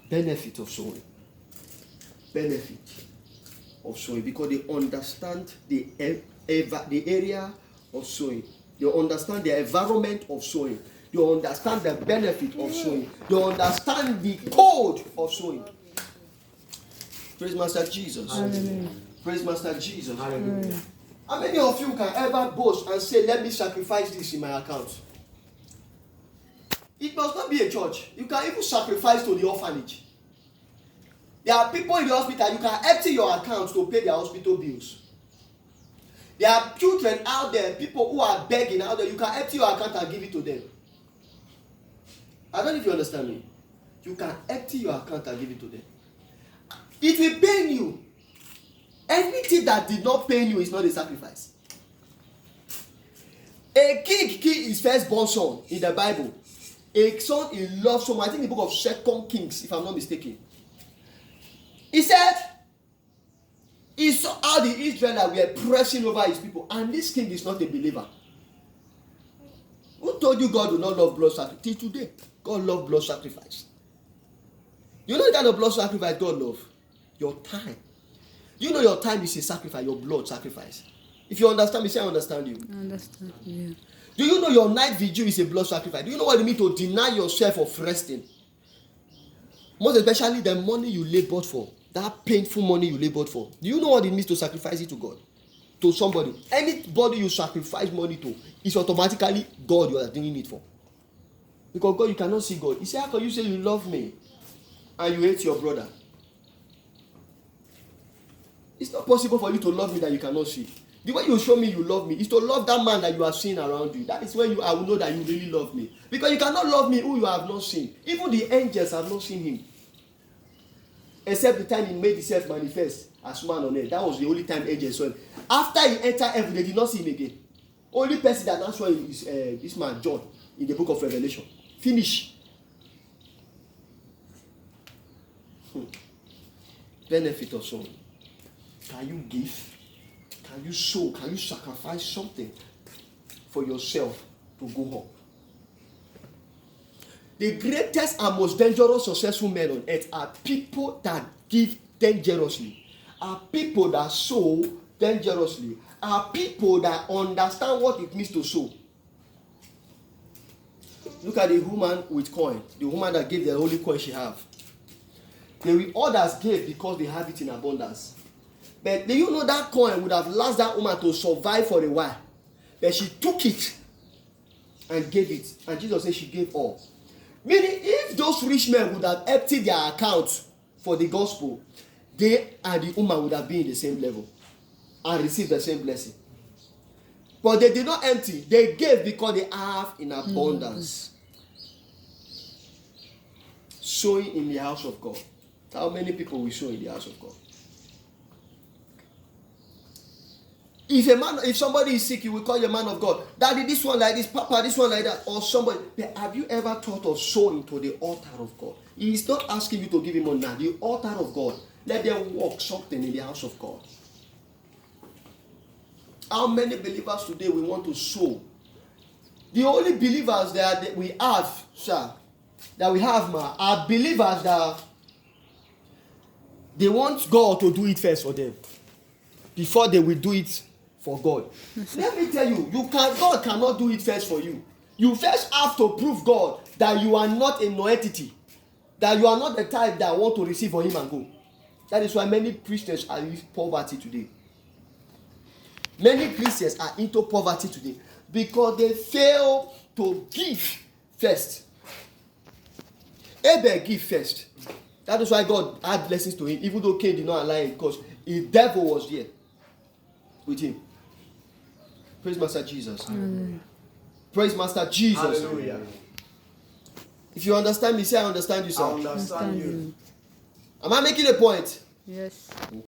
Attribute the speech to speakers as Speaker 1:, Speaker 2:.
Speaker 1: Benefit of sowing. Benefit of sowing, because they understand the area of sowing. They understand the environment of sowing. They understand the benefit of sowing. They understand the code of sowing. Praise Master Jesus.
Speaker 2: Hallelujah.
Speaker 1: Praise Master Jesus.
Speaker 2: Hallelujah.
Speaker 1: How many of you can ever boast and say, let me sacrifice this in my account? It must not be a church. You can even sacrifice to the orphanage. There are people in the hospital, you can empty your account to pay their hospital bills. There are children out there, people who are begging out there, you can empty your account and give it to them. I don't know if you understand me. You can empty your account and give it to them. It will pain you. Anything that did not pain you is not a sacrifice. A king killed his firstborn son in the Bible. A son he loved so much. I think the book of 2 Kings, if I'm not mistaken. He said, he saw how the Israelites were pressing over his people, and this king is not a believer. Who told you God do not love blood sacrifice? Till today, God loves blood sacrifice. You know the kind of blood sacrifice God loves? Your time. You know your time is a sacrifice, your blood sacrifice. If you understand me, say I understand you.
Speaker 2: I understand. Yeah.
Speaker 1: Do you know your night vigil is a blood sacrifice? Do you know what it means to deny yourself of resting? Most especially the money you labored for, that painful money you labored for. Do you know what it means to sacrifice it to God? To somebody. Anybody you sacrifice money to, it's automatically God you are doing it for. Because God, you cannot see God. He said, how can you say you love me and you hate your brother? It's not possible for you to love me that you cannot see. The way you show me you love me is to love that man that you have seen around you. That is when I will know that you really love me. Because you cannot love me who you have not seen. Even the angels have not seen him. Except the time he made himself manifest as man on earth. That was the only time angels saw him. After he entered heaven, they did not see him again. Only person that now saw him is this man, John, in the book of Revelation. Finish. Benefit of sowing. Can you give? Can you sow? Can you sacrifice something for yourself to go up? The greatest and most dangerous successful men on earth are people that give dangerously, are people that sow dangerously, are people that understand what it means to sow. Look at the woman with coin, the woman that gave the only coin she have. The others gave because they have it in abundance. But do you know that coin would have lasted that woman to survive for a while? But she took it and gave it. And Jesus said she gave all. Meaning, if those rich men would have emptied their account for the gospel, they and the woman would have been in the same level and received the same blessing. But they did not empty. They gave because they have in abundance. Sowing in the house of God. How many people will sow in the house of God? If somebody is sick, you will call your man of God, Daddy, this one like this, Papa, this one like that, or somebody. But have you ever thought of sowing to the altar of God? He is not asking you to give him money now. The altar of God. Let them walk something in the house of God. How many believers today we want to sow? The only believers that we have, sir, that we have, are believers that they want God to do it first for them before they will do it for God. Let me tell you, God cannot do it first for you. You first have to prove God that you are not a non-entity, that you are not the type that want to receive for him and go. That is why many Christians are in poverty today. Many Christians are into poverty today because they fail to give first. Abel give first. That is why God had blessings to him, even though Cain did not allow him, because the devil was there with him. Praise Master Jesus. Hallelujah. Praise Master Jesus.
Speaker 3: Hallelujah.
Speaker 1: If you understand me, say I understand you, sir.
Speaker 3: I understand you.
Speaker 1: Am I making a point?
Speaker 2: Yes.